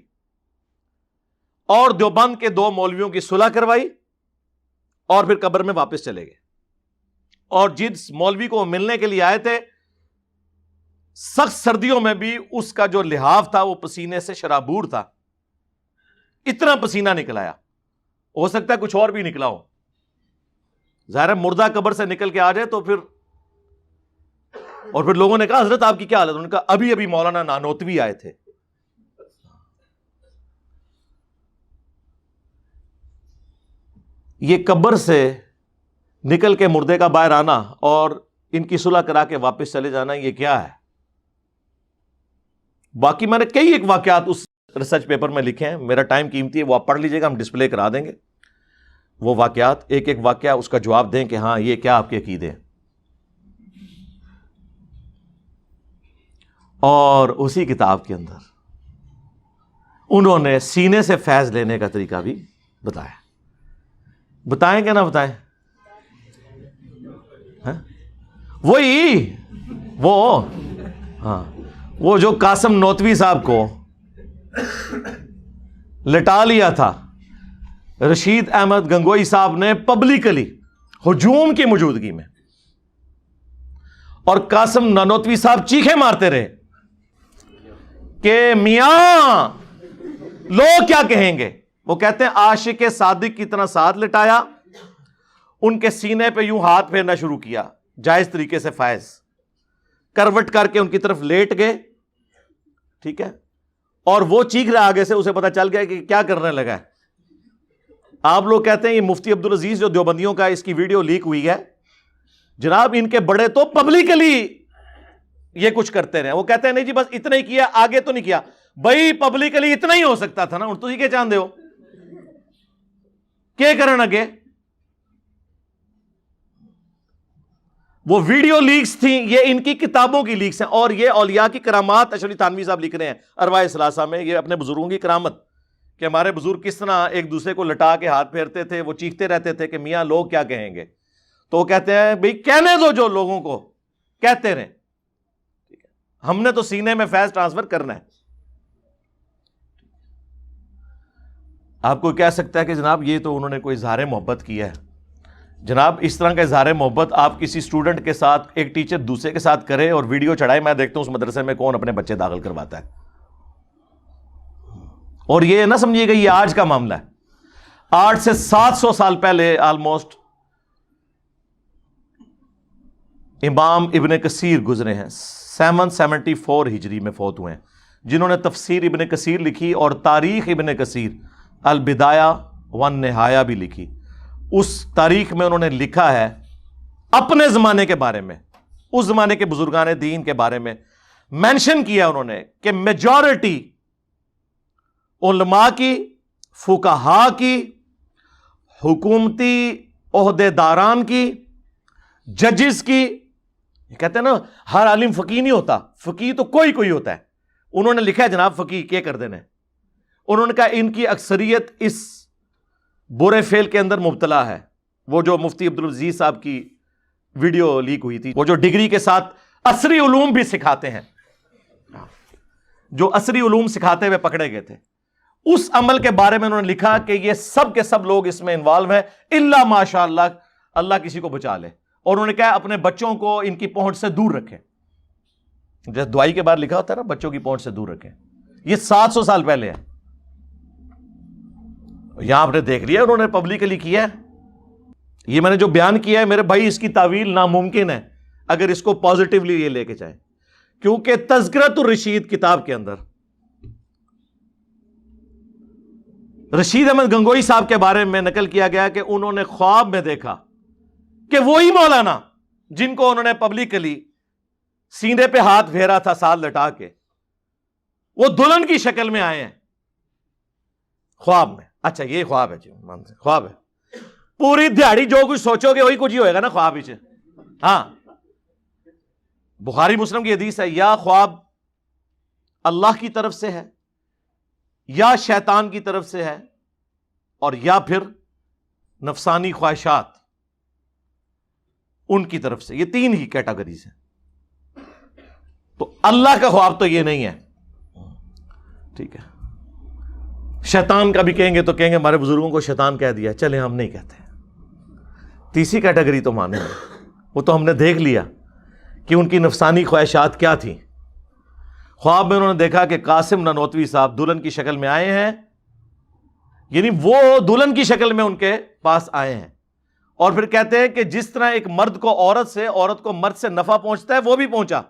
اور دیوبند کے 2 مولویوں کی صلح کروائی اور پھر قبر میں واپس چلے گئے. اور جس مولوی کو ملنے کے لیے آئے تھے، سخت سردیوں میں بھی اس کا جو لحاف تھا وہ پسینے سے شرابور تھا، اتنا پسینہ نکل آیا. ہو سکتا ہے کچھ اور بھی نکلا ہو، ظاہر ہے مردہ قبر سے نکل کے آ جائے تو پھر. اور پھر لوگوں نے کہا حضرت آپ کی کیا حالت؟ انہوں نے کہا ابھی ابھی مولانا نانوتوی آئے تھے. یہ قبر سے نکل کے مردے کا باہر آنا اور ان کی صلح کرا کے واپس چلے جانا، یہ کیا ہے؟ باقی میں نے کئی ایک واقعات اس ریسرچ پیپر میں لکھے ہیں، میرا ٹائم قیمتی ہے، وہ آپ پڑھ لیجئے گا، ہم ڈسپلے کرا دیں گے وہ واقعات، ایک ایک واقعہ اس کا جواب دیں کہ ہاں یہ کیا آپ کے عقیدے ہیں. اور اسی کتاب کے اندر انہوں نے سینے سے فیض لینے کا طریقہ بھی بتایا. بتائیں کہ نہ بتائیں؟ وہی وہ جو قاسم نوتوی صاحب کو لٹا لیا تھا رشید احمد گنگوئی صاحب نے پبلکلی ہجوم کی موجودگی میں، اور قاسم نانوتوی صاحب چیخے مارتے رہے کہ میاں لوگ کیا کہیں گے. وہ کہتے ہیں عاشق صادق کی طرح ساتھ لٹایا، ان کے سینے پہ یوں ہاتھ پھیرنا شروع کیا جائز طریقے سے، فائز کروٹ کر کے ان کی طرف لیٹ گئے، ٹھیک ہے، اور وہ چیخ رہا آگے سے، اسے پتا چل گیا کہ کیا کرنے لگا ہے. آپ لوگ کہتے ہیں یہ مفتی عبدالعزیز جو دیوبندیوں کا، اس کی ویڈیو لیک ہوئی ہے، جناب ان کے بڑے تو پبلکلی یہ کچھ کرتے رہے. وہ کہتے ہیں نہیں جی بس اتنا ہی کیا، آگے تو نہیں کیا. بھائی پبلکلی اتنا ہی ہو سکتا تھا نا، تو ہی کیا چاہتے ہو کیا کرن اگے؟ وہ ویڈیو لیکس تھیں، یہ ان کی کتابوں کی لیکس ہیں. اور یہ اولیاء کی کرامات اشرف علی تھانوی صاحب لکھ رہے ہیں ارواح ثلاثہ میں، یہ اپنے بزرگوں کی کرامت کہ ہمارے بزرگ کس طرح ایک دوسرے کو لٹا کے ہاتھ پھیرتے تھے. وہ چیختے رہتے تھے کہ میاں لوگ کیا کہیں گے. تو وہ کہتے ہیں بھئی کہنے دو جو لوگوں کو کہتے رہیں، ہم نے تو سینے میں فیض ٹرانسفر کرنا ہے. آپ کو کہہ سکتا ہے کہ جناب یہ تو انہوں نے کوئی اظہار محبت کیا ہے. جناب اس طرح کا اظہار محبت آپ کسی اسٹوڈنٹ کے ساتھ، ایک ٹیچر دوسرے کے ساتھ کرے اور ویڈیو چڑھائے، میں دیکھتا ہوں اس مدرسے میں کون اپنے بچے داخل کرواتا ہے. اور یہ نہ سمجھیے گا یہ آج کا معاملہ ہے، 800 سے 700 سال پہلے آلموسٹ امام ابن کثیر گزرے ہیں، 774 ہجری میں فوت ہوئے ہیں، جنہوں نے تفسیر ابن کثیر لکھی اور تاریخ ابن کثیر البدایہ والنہایہ بھی لکھی. اس تاریخ میں انہوں نے لکھا ہے اپنے زمانے کے بارے میں، اس زمانے کے بزرگان دین کے بارے میں مینشن کیا انہوں نے کہ میجورٹی علماء کی، فقہا کی، حکومتی عہدے داران کی، ججز کی. کہتے ہیں نا ہر عالم فقی نہیں ہوتا، فقی تو کوئی ہوتا ہے. انہوں نے لکھا ہے جناب فقی کیا کر دینے. انہوں نے کہا ان کی اکثریت اس برے فعل کے اندر مبتلا ہے. وہ جو مفتی عبدالعزیز صاحب کی ویڈیو لیک ہوئی تھی، وہ جو ڈگری کے ساتھ عصری علوم بھی سکھاتے ہیں، جو عصری علوم سکھاتے ہوئے پکڑے گئے تھے، اس عمل کے بارے میں انہوں نے لکھا کہ یہ سب کے سب لوگ اس میں انوالو ہیں الا ماشاء اللہ، اللہ کسی کو بچا لے. اور انہوں نے کہا اپنے بچوں کو ان کی پہنچ سے دور رکھیں. جیسے دعائی کے بعد لکھا ہوتا ہے نا بچوں کی پہنچ سے دور رکھیں. یہ 700 سال پہلے ہے. یہاں آپ نے دیکھ لیا انہوں نے پبلکلی کیا ہے. یہ میں نے جو بیان کیا ہے میرے بھائی، اس کی تعویل ناممکن ہے اگر اس کو پازیٹیولی یہ لے کے جائیں. کیونکہ تذکرۃ الرشید کتاب کے اندر رشید احمد گنگوئی صاحب کے بارے میں نقل کیا گیا کہ انہوں نے خواب میں دیکھا کہ وہی مولانا جن کو انہوں نے پبلکلی سینے پہ ہاتھ پھیرا تھا ساتھ لٹا کے، وہ دلہن کی شکل میں آئے ہیں خواب میں. اچھا یہ خواب ہے جی، خواب ہے. پوری دیہڑی جو کچھ سوچو گے وہی کچھ ہی ہوئے گا نا خواب ہی. ہاں بخاری مسلم کی حدیث ہے، یا خواب اللہ کی طرف سے ہے، یا شیطان کی طرف سے ہے، اور یا پھر نفسانی خواہشات ان کی طرف سے. یہ 3 ہی کیٹاگریز ہیں. تو اللہ کا خواب تو یہ نہیں ہے. ٹھیک ہے، شیطان کا بھی کہیں گے تو کہیں گے ہمارے بزرگوں کو شیطان کہہ دیا، چلیں ہم نہیں کہتے. تیسری کیٹیگری تو مانیں گے، وہ تو ہم نے دیکھ لیا کہ ان کی نفسانی خواہشات کیا تھیں. خواب میں انہوں نے دیکھا کہ قاسم نانوتوی صاحب دلہن کی شکل میں آئے ہیں، یعنی وہ دلہن کی شکل میں ان کے پاس آئے ہیں، اور پھر کہتے ہیں کہ جس طرح ایک مرد کو عورت کو مرد سے نفع پہنچتا ہے وہ بھی پہنچا.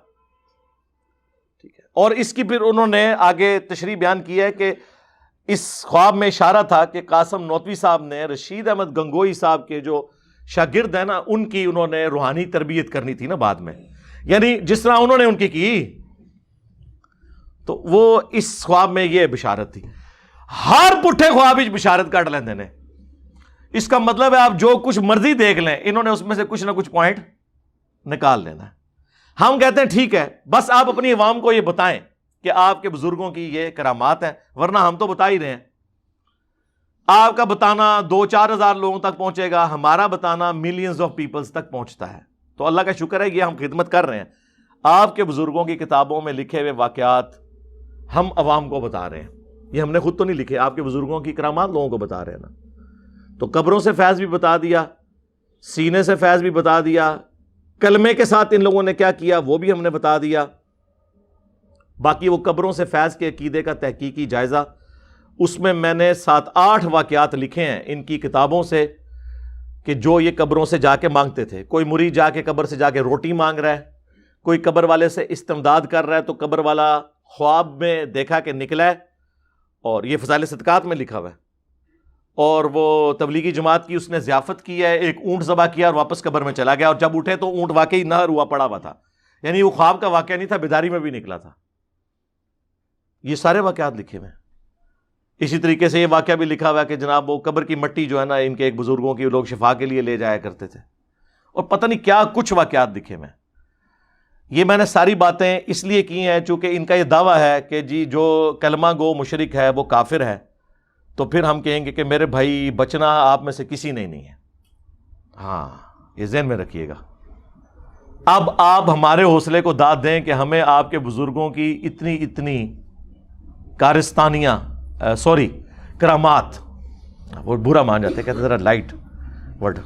ٹھیک ہے. اور اس کی پھر انہوں نے آگے تشریح بیان کی ہے کہ اس خواب میں اشارہ تھا کہ قاسم نانوتوی صاحب نے رشید احمد گنگوئی صاحب کے جو شاگرد ہیں نا ان کی انہوں نے روحانی تربیت کرنی تھی نا بعد میں، یعنی جس طرح انہوں نے ان کی تو وہ اس خواب میں یہ بشارت تھی. ہر پٹھے خواب بشارت کٹ لیندے نے. اس کا مطلب ہے آپ جو کچھ مرضی دیکھ لیں، انہوں نے اس میں سے کچھ نہ کچھ پوائنٹ نکال لینا ہے. ہم کہتے ہیں ٹھیک ہے، بس آپ اپنی عوام کو یہ بتائیں کہ آپ کے بزرگوں کی یہ کرامات ہیں، ورنہ ہم تو بتا ہی رہے ہیں. آپ کا بتانا 2-4 ہزار لوگوں تک پہنچے گا، ہمارا بتانا ملینز آف پیپلز تک پہنچتا ہے. تو اللہ کا شکر ہے یہ ہم خدمت کر رہے ہیں. آپ کے بزرگوں کی کتابوں میں لکھے ہوئے واقعات ہم عوام کو بتا رہے ہیں. یہ ہم نے خود تو نہیں لکھے، آپ کے بزرگوں کی کرامات لوگوں کو بتا رہے ہیں نا. تو قبروں سے فیض بھی بتا دیا، سینے سے فیض بھی بتا دیا، کلمے کے ساتھ ان لوگوں نے کیا کیا وہ بھی ہم نے بتا دیا. باقی وہ قبروں سے فیض کے عقیدے کا تحقیقی جائزہ، اس میں میں نے 7-8 واقعات لکھے ہیں ان کی کتابوں سے کہ جو یہ قبروں سے جا کے مانگتے تھے. کوئی مرید جا کے قبر سے جا کے روٹی مانگ رہا ہے، کوئی قبر والے سے استمداد کر رہا ہے، تو قبر والا خواب میں دیکھا کہ نکلا ہے، اور یہ فضائل صدقات میں لکھا ہوا ہے. اور وہ تبلیغی جماعت کی اس نے ضیافت کی ہے، ایک اونٹ ذبح کیا اور واپس قبر میں چلا گیا، اور جب اٹھے تو اونٹ واقعی نہر ہوا پڑا ہوا تھا. یعنی وہ خواب کا واقعہ نہیں تھا، بیداری میں بھی نکلا تھا. یہ سارے واقعات لکھے ہوئے ہیں. اسی طریقے سے یہ واقعہ بھی لکھا ہوا ہے کہ جناب وہ قبر کی مٹی جو ہے نا ان کے ایک بزرگوں کی لوگ شفا کے لیے لے جایا کرتے تھے، اور پتہ نہیں کیا کچھ واقعات لکھے ہوئے ہیں. یہ میں نے ساری باتیں اس لیے کی ہیں چونکہ ان کا یہ دعویٰ ہے کہ جی جو کلمہ گو مشرک ہے وہ کافر ہے، تو پھر ہم کہیں گے کہ میرے بھائی بچنا آپ میں سے کسی نے نہیں ہے. ہاں یہ ذہن میں رکھیے گا. اب آپ ہمارے حوصلے کو داد دیں کہ ہمیں آپ کے بزرگوں کی اتنی کارستانیاں کرامات، وہ برا مان جاتے ہیں، کہتے ہیں ذرا لائٹ ورڈ،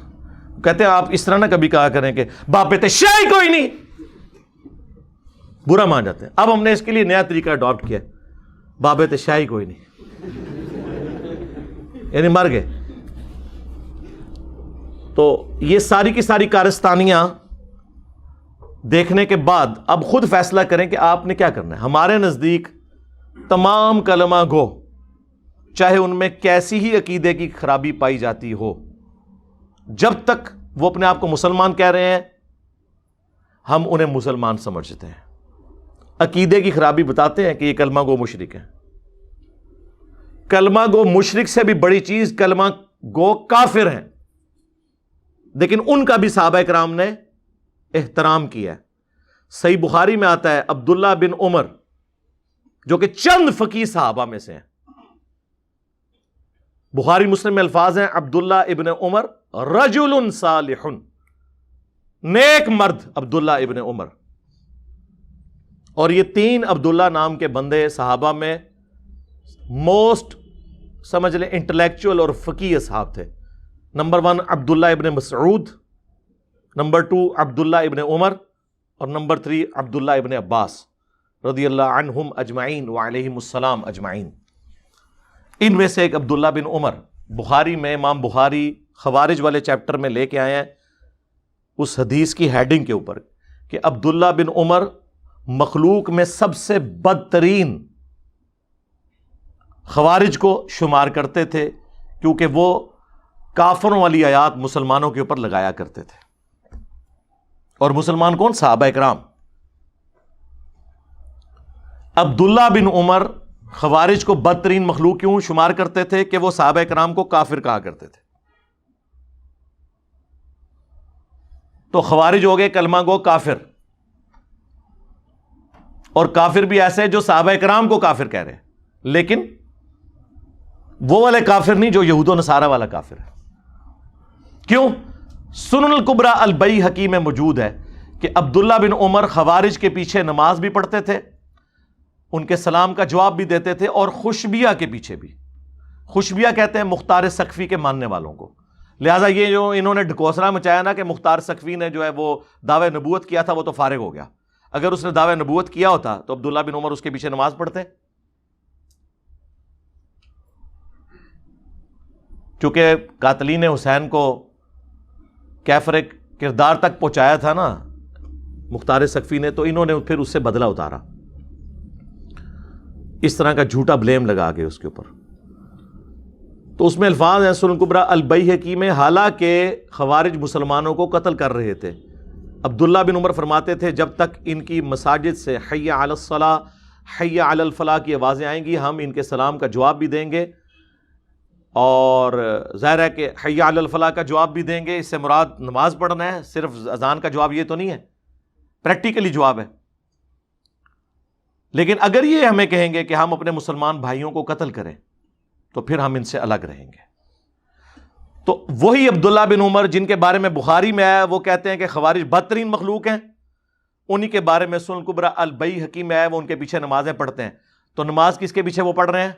کہتے ہیں آپ اس طرح نہ کبھی کہا کریں کہ بابت شاہی کوئی نہیں، برا مان جاتے ہیں. اب ہم نے اس کے لیے نیا طریقہ اڈاپٹ کیا، بابت شاہی کوئی نہیں، یعنی مر گئے. تو یہ ساری کی ساری کارستانیاں دیکھنے کے بعد اب خود فیصلہ کریں کہ آپ نے کیا کرنا ہے. ہمارے نزدیک تمام کلمہ گو چاہے ان میں کیسی ہی عقیدے کی خرابی پائی جاتی ہو، جب تک وہ اپنے آپ کو مسلمان کہہ رہے ہیں ہم انہیں مسلمان سمجھتے ہیں. عقیدے کی خرابی بتاتے ہیں کہ یہ کلمہ گو مشرک ہیں. کلمہ گو مشرک سے بھی بڑی چیز کلمہ گو کافر ہیں، لیکن ان کا بھی صحابہ کرام نے احترام کیا ہے۔ صحیح بخاری میں آتا ہے عبداللہ بن عمر جو کہ چند فقیہ صحابہ میں سے ہیں، بخاری مسلم میں الفاظ ہیں عبداللہ ابن عمر رجل صالح، نیک مرد عبداللہ ابن عمر۔ اور یہ تین عبداللہ نام کے بندے صحابہ میں موسٹ سمجھ لیں انٹلیکچوئل اور فقیہ اصحاب تھے۔ نمبر 1 عبداللہ ابن مسعود، نمبر 2 عبداللہ ابن عمر، اور نمبر 3 عبداللہ ابن عباس رضی اللہ عنہم اجمعین وعلیہم السلام اجمعین۔ ان میں سے ایک عبداللہ بن عمر بخاری میں امام بخاری خوارج والے چیپٹر میں لے کے آئے ہیں اس حدیث کی ہیڈنگ کے اوپر کہ عبداللہ بن عمر مخلوق میں سب سے بدترین خوارج کو شمار کرتے تھے، کیونکہ وہ کافروں والی آیات مسلمانوں کے اوپر لگایا کرتے تھے۔ اور مسلمان کون؟ صحابہ اکرام۔ عبداللہ بن عمر خوارج کو بدترین مخلوق کیوں شمار کرتے تھے؟ کہ وہ صحابہ اکرام کو کافر کہا کرتے تھے۔ تو خوارج ہو گئے کلمہ گو کافر، اور کافر بھی ایسے جو صحابہ اکرام کو کافر کہہ رہے ہیں، لیکن وہ والے کافر نہیں جو یہود و نصارہ والا کافر ہے۔ کیوں؟ سنن الکبریٰ البیہقی میں موجود ہے کہ عبداللہ بن عمر خوارج کے پیچھے نماز بھی پڑھتے تھے، ان کے سلام کا جواب بھی دیتے تھے، اور خوشبیہ کے پیچھے بھی۔ خوشبیہ کہتے ہیں مختار سقفی کے ماننے والوں کو، لہٰذا یہ جو انہوں نے ڈھکوسلا مچایا نا کہ مختار سقفی نے جو ہے وہ دعوی نبوت کیا تھا، وہ تو فارغ ہو گیا۔ اگر اس نے دعوی نبوت کیا ہوتا تو عبداللہ بن عمر اس کے پیچھے نماز پڑھتے؟ چونکہ قاتلین حسین کو کیفر کردار تک پہنچایا تھا نا مختار سقفی نے، تو انہوں نے پھر اس سے بدلہ اتارا، اس طرح کا جھوٹا بلیم لگا کے اس کے اوپر۔ تو اس میں الفاظ ہیں سنن کبریٰ البیہقی میں، حالانکہ خوارج مسلمانوں کو قتل کر رہے تھے، عبداللہ بن عمر فرماتے تھے جب تک ان کی مساجد سے حی علی الصلاۃ حی علی الفلاح کی آوازیں آئیں گی ہم ان کے سلام کا جواب بھی دیں گے، اور ظاہر ہے کہ حی علی الفلاح کا جواب بھی دیں گے، اس سے مراد نماز پڑھنا ہے، صرف اذان کا جواب یہ تو نہیں ہے، پریکٹیکلی جواب ہے۔ لیکن اگر یہ ہمیں کہیں گے کہ ہم اپنے مسلمان بھائیوں کو قتل کریں تو پھر ہم ان سے الگ رہیں گے۔ تو وہی عبداللہ بن عمر جن کے بارے میں بخاری میں آیا وہ کہتے ہیں کہ خوارج بدترین مخلوق ہیں، انہی کے بارے میں سنن کبریٰ البیہقی میں آیا وہ ان کے پیچھے نمازیں پڑھتے ہیں۔ تو نماز کس کے پیچھے وہ پڑھ رہے ہیں؟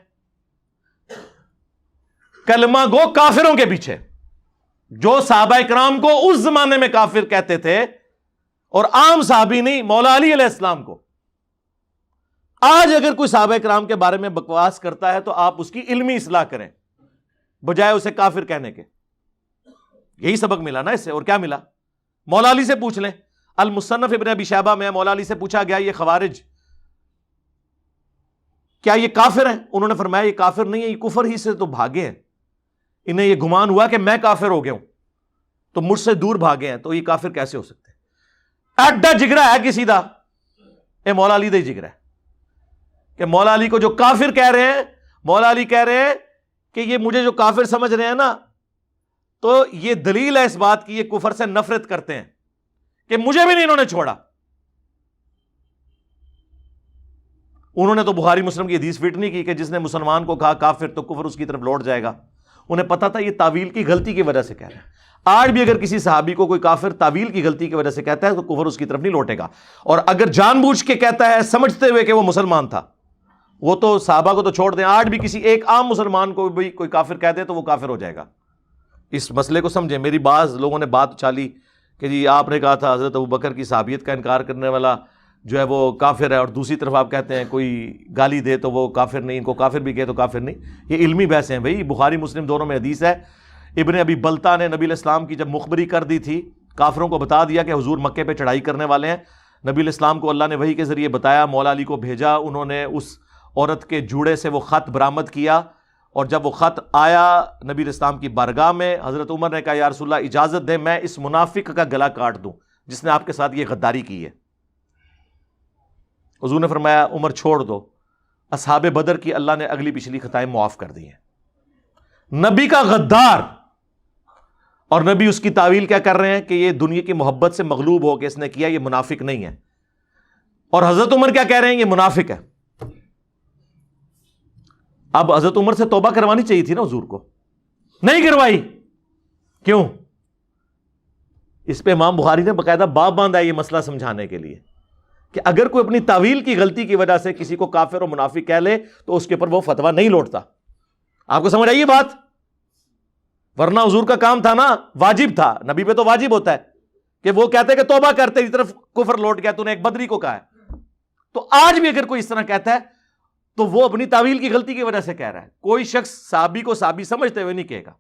کلمہ گو کافروں کے پیچھے، جو صحابہ اکرام کو اس زمانے میں کافر کہتے تھے، اور عام صحابی نہیں، مولا علی علیہ السلام کو۔ آج اگر کوئی صحابہ اکرام کے بارے میں بکواس کرتا ہے تو آپ اس کی علمی اصلاح کریں بجائے اسے کافر کہنے کے۔ یہی سبق ملا نا اس سے، اور کیا ملا؟ مولا علی سے پوچھ لیں، المصنف ابن ابی شیبہ میں مولا علی سے پوچھا گیا یہ خوارج کیا یہ کافر ہیں؟ انہوں نے فرمایا یہ کافر نہیں ہے، یہ کفر ہی سے تو بھاگے ہیں، انہیں یہ گمان ہوا کہ میں کافر ہو گیا ہوں تو مجھ سے دور بھاگے ہیں، تو یہ کافر کیسے ہو سکتے ہیں؟ ایڈا جگرا ہے کسی دا، اے مولا علی دا ہی جگرا ہے کہ مولا علی کو جو کافر کہہ رہے ہیں، مولا علی کہہ رہے ہیں کہ یہ مجھے جو کافر سمجھ رہے ہیں نا، تو یہ دلیل ہے اس بات کی یہ کفر سے نفرت کرتے ہیں کہ مجھے بھی نہیں انہوں نے چھوڑا۔ انہوں نے تو بخاری مسلم کی حدیث فٹ نہیں کی کہ جس نے مسلمان کو کہا کافر تو کفر اس کی طرف لوٹ جائے گا، انہیں پتا تھا یہ تعویل کی غلطی کی وجہ سے کہہ رہے ہیں۔ آج بھی اگر کسی صحابی کو کوئی کافر تعویل کی غلطی کی وجہ سے کہتا ہے تو کفر اس کی طرف نہیں لوٹے گا، اور اگر جان بوجھ کے کہتا ہے سمجھتے ہوئے کہ وہ مسلمان تھا، وہ تو صحابہ کو تو چھوڑ دیں، آج بھی کسی ایک عام مسلمان کو بھی کوئی کافر کہہ دے تو وہ کافر ہو جائے گا۔ اس مسئلے کو سمجھیں۔ میری بعض لوگوں نے بات اچھالی کہ جی آپ نے کہا تھا حضرت ابوبکر کی صحابیت کا انکار کرنے والا جو ہے وہ کافر ہے، اور دوسری طرف آپ کہتے ہیں کوئی گالی دے تو وہ کافر نہیں، ان کو کافر بھی کہے تو کافر نہیں۔ یہ علمی بحثیں ہیں بھائی، بخاری مسلم دونوں میں حدیث ہے۔ ابن ابی بلتا نے نبی علیہ السلام کی جب مخبری کر دی تھی، کافروں کو بتا دیا کہ حضور مکے پہ چڑھائی کرنے والے ہیں، نبی علیہ السلام کو اللہ نے وحی کے ذریعے بتایا، مولا علی کو بھیجا، انہوں نے اس عورت کے جوڑے سے وہ خط برآمد کیا، اور جب وہ خط آیا نبی علیہ السلام کی بارگاہ میں، حضرت عمر نے کہا یا رسول اللہ اجازت دیں میں اس منافق کا گلا کاٹ دوں جس نے آپ کے ساتھ یہ غداری کی ہے۔ حضور نے فرمایا عمر چھوڑ دو۔ اصحاب بدر کی اللہ نے اگلی پچھلی خطائیں معاف کر دی ہیں۔ نبی کا غدار، اور نبی اس کی تعویل کیا کر رہے ہیں کہ یہ دنیا کی محبت سے مغلوب ہو کے اس نے کیا، یہ منافق نہیں ہے۔ اور حضرت عمر کیا کہہ رہے ہیں، یہ منافق ہے۔ اب حضرت عمر سے توبہ کروانی چاہیے تھی نا حضور کو، نہیں کروائی، کیوں؟ اس پہ امام بخاری نے باقاعدہ باب باندھا ہے یہ مسئلہ سمجھانے کے لیے کہ اگر کوئی اپنی تعویل کی غلطی کی وجہ سے کسی کو کافر اور منافق کہہ لے تو اس کے اوپر وہ فتویٰ نہیں لوٹتا۔ آپ کو سمجھ آئی یہ بات؟ ورنہ حضور کا کام تھا نا، واجب تھا، نبی پہ تو واجب ہوتا ہے کہ وہ کہتے کہ توبہ کرتے اس طرف کفر لوٹ گیا، تو نے ایک بدری کو کہا ہے۔ تو آج بھی اگر کوئی اس طرح کہتا ہے تو وہ اپنی تعویل کی غلطی کی وجہ سے کہہ رہا ہے، کوئی شخص صحابی کو صحابی سمجھتے ہوئے نہیں کہے گا۔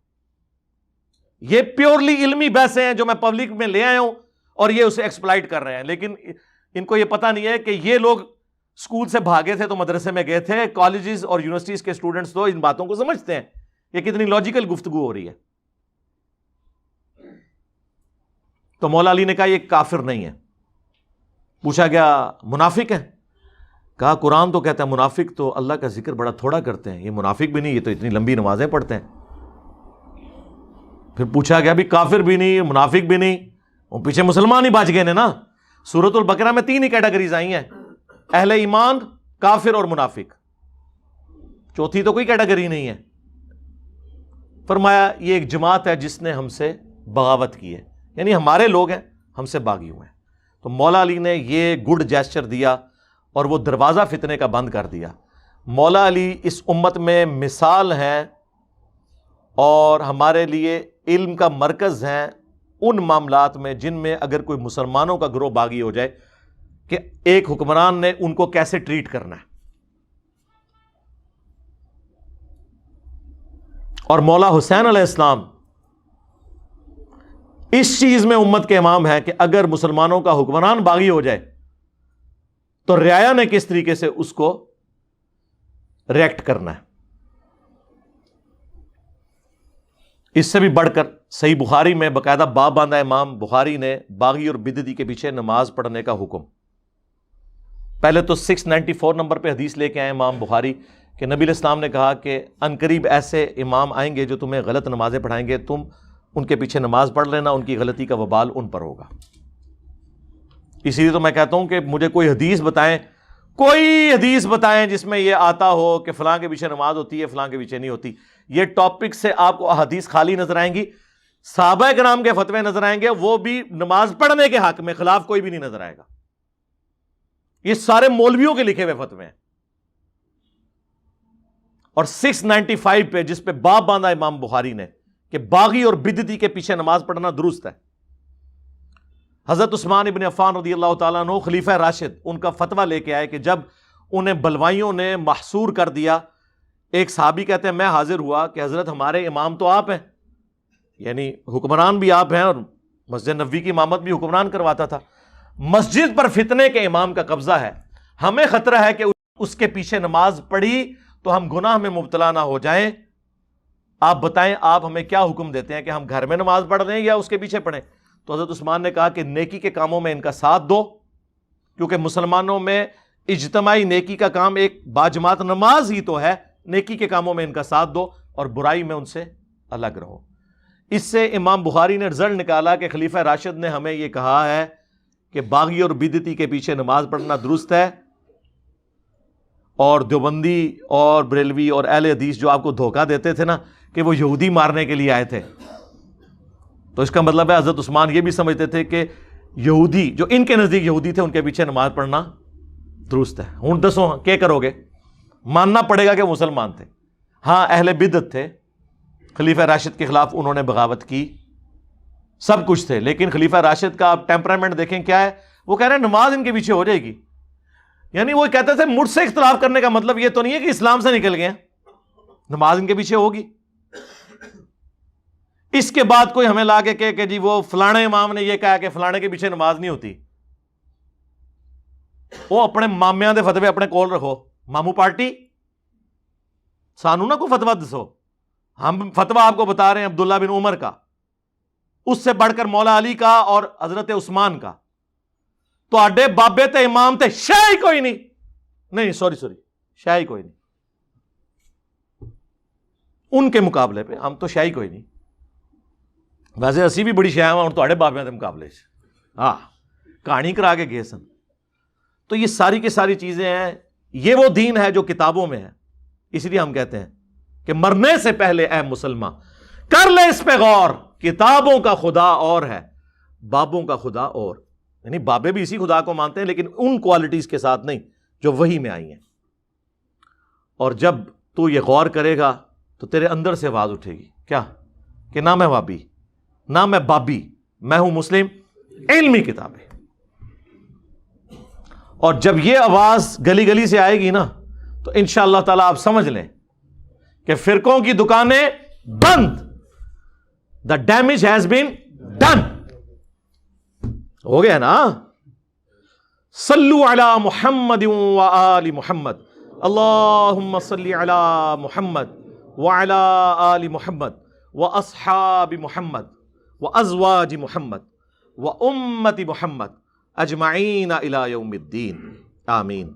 یہ پیورلی علمی بحثیں ہیں جو میں پبلک میں لے آیا ہوں اور یہ اسے ایکسپلائٹ کر رہے ہیں، لیکن ان کو یہ پتہ نہیں ہے کہ یہ لوگ اسکول سے بھاگے تھے تو مدرسے میں گئے تھے، کالجز اور یونیورسٹیز کے اسٹوڈنٹس تو ان باتوں کو سمجھتے ہیں۔ یہ کتنی لاجیکل گفتگو ہو رہی ہے۔ تو مولا علی نے کہا یہ کافر نہیں ہے۔ پوچھا گیا منافق ہے؟ کہا قرآن تو کہتا ہے منافق تو اللہ کا ذکر بڑا تھوڑا کرتے ہیں، یہ منافق بھی نہیں، یہ تو اتنی لمبی نمازیں پڑھتے ہیں۔ پھر پوچھا گیا بھی کافر بھی نہیں، منافق بھی نہیں، وہ پیچھے مسلمان ہی بچ گئے نا۔ سورۃ البقرہ میں 3 ہی کیٹیگریز آئی ہیں، اہل ایمان، کافر اور منافق، چوتھی تو کوئی کیٹیگری نہیں ہے۔ فرمایا یہ ایک جماعت ہے جس نے ہم سے بغاوت کی ہے، یعنی ہمارے لوگ ہیں، ہم سے باغی ہوئے ہیں۔ تو مولا علی نے یہ گڈ جیسچر دیا اور وہ دروازہ فتنے کا بند کر دیا۔ مولا علی اس امت میں مثال ہیں اور ہمارے لیے علم کا مرکز ہیں ان معاملات میں جن میں اگر کوئی مسلمانوں کا گروہ باغی ہو جائے کہ ایک حکمران نے ان کو کیسے ٹریٹ کرنا ہے۔ اور مولا حسین علیہ السلام اس چیز میں امت کے امام ہے کہ اگر مسلمانوں کا حکمران باغی ہو جائے تو رعایا نے کس طریقے سے اس کو ریئیکٹ کرنا ہے۔ اس سے بھی بڑھ کر صحیح بخاری میں باقاعدہ باب باندھا امام بخاری نے باغی اور بدعتی کے پیچھے نماز پڑھنے کا حکم۔ پہلے تو 694 نمبر پہ حدیث لے کے آئے امام بخاری کہ نبی علیہ السلام نے کہا کہ عنقریب ایسے امام آئیں گے جو تمہیں غلط نمازیں پڑھائیں گے، تم ان کے پیچھے نماز پڑھ لینا، ان کی غلطی کا وبال ان پر ہوگا۔ اسی لیے تو میں کہتا ہوں کہ مجھے کوئی حدیث بتائیں جس میں یہ آتا ہو کہ فلاں کے پیچھے نماز ہوتی ہے، فلاں کے پیچھے نہیں ہوتی۔ یہ ٹاپک سے آپ کو احادیث خالی نظر آئیں گی، صحابہ کرام کے فتوے نظر آئیں گے، وہ بھی نماز پڑھنے کے حق میں خلاف کوئی بھی نہیں نظر آئے گا۔ یہ سارے مولویوں کے لکھے ہوئے فتوے ہیں۔ اور 695 پہ جس پہ باب باندھا امام بخاری نے کہ باغی اور بدعتی کے پیچھے نماز پڑھنا درست ہے، حضرت عثمان ابن عفان رضی اللہ تعالیٰ عنہ خلیفہ راشد ان کا فتویٰ لے کے آئے کہ جب انہیں بلوائیوں نے محصور کر دیا، ایک صحابی کہتے ہیں میں حاضر ہوا کہ حضرت ہمارے امام تو آپ ہیں، یعنی حکمران بھی آپ ہیں، اور مسجد نبوی کی امامت بھی حکمران کرواتا تھا، مسجد پر فتنے کے امام کا قبضہ ہے، ہمیں خطرہ ہے کہ اس کے پیچھے نماز پڑھی تو ہم گناہ میں مبتلا نہ ہو جائیں، آپ بتائیں آپ ہمیں کیا حکم دیتے ہیں کہ ہم گھر میں نماز پڑھ رہے ہیں یا اس کے پیچھے پڑھیں؟ تو حضرت عثمان نے کہا کہ نیکی کے کاموں میں ان کا ساتھ دو، کیونکہ مسلمانوں میں اجتماعی نیکی کا کام ایک باجماعت نماز ہی تو ہے، نیکی کے کاموں میں ان کا ساتھ دو اور برائی میں ان سے الگ رہو۔ اس سے امام بخاری نے رزلٹ نکالا کہ خلیفہ راشد نے ہمیں یہ کہا ہے کہ باغی اور بدعتی کے پیچھے نماز پڑھنا درست ہے، اور دیوبندی اور بریلوی اور اہل حدیث جو آپ کو دھوکہ دیتے تھے نا کہ وہ یہودی مارنے کے لیے آئے تھے، تو اس کا مطلب ہے حضرت عثمان یہ بھی سمجھتے تھے کہ یہودی جو ان کے نزدیک یہودی تھے ان کے پیچھے نماز پڑھنا درست ہے۔ ہوں دسو کیا کرو گے؟ ماننا پڑے گا کہ مسلمان تھے، ہاں اہل بدعت تھے، خلیفہ راشد کے خلاف انہوں نے بغاوت کی، سب کچھ تھے، لیکن خلیفہ راشد کا آپ ٹیمپرامنٹ دیکھیں کیا ہے، وہ کہہ رہے ہیں نماز ان کے پیچھے ہو جائے گی، یعنی وہ کہتے تھے مجھ سے اختلاف کرنے کا مطلب یہ تو نہیں ہے کہ اسلام سے نکل گئے، نماز ان کے پیچھے ہوگی۔ اس کے بعد کوئی ہمیں لا کے کہے کہ جی وہ فلانے امام نے یہ کہا کہ فلانے کے پیچھے نماز نہیں ہوتی، وہ اپنے مامیاں دے فتوے اپنے کول رکھو، مامو پارٹی سانو نہ کوئی فتویٰ دسو، ہم فتویٰ آپ کو بتا رہے ہیں عبداللہ بن عمر کا، اس سے بڑھ کر مولا علی کا اور حضرت عثمان کا، تو اڈے بابے تے امام تے شے ہی کوئی نہیں، سوری شہ ہی کوئی نہیں ان کے مقابلے پہ، ہم تو شہ ہی کوئی نہیں. ویسے اسی بھی بڑی شہ ہاں اور تھوڑے بابیاں دے مقابلے سے ہاں کہانی کرا کے گئے سن. تو یہ ساری کی ساری چیزیں ہیں، یہ وہ دین ہے جو کتابوں میں ہے. اس لیے ہم کہتے ہیں کہ مرنے سے پہلے اے مسلمان کر لے اس پہ غور، کتابوں کا خدا اور ہے، بابوں کا خدا اور. یعنی بابے بھی اسی خدا کو مانتے ہیں لیکن ان کوالٹیز کے ساتھ نہیں جو وحی میں آئی ہیں. اور جب تو یہ غور کرے گا تو تیرے اندر سے آواز اٹھے گی کیا کہ نہ میں وابی نہ میں بابی، میں ہوں مسلم علمی کتابیں. اور جب یہ آواز گلی گلی سے آئے گی نا تو انشاءاللہ تعالیٰ آپ سمجھ لیں کہ فرقوں کی دکانیں بند. The damage has been done. ہو گیا نا. صلو علی محمد و آل محمد، اللہم صلی علی محمد وعلی آل محمد واصحاب محمد وازواج محمد وامت محمد اجمعین الی یوم الدین. آمین.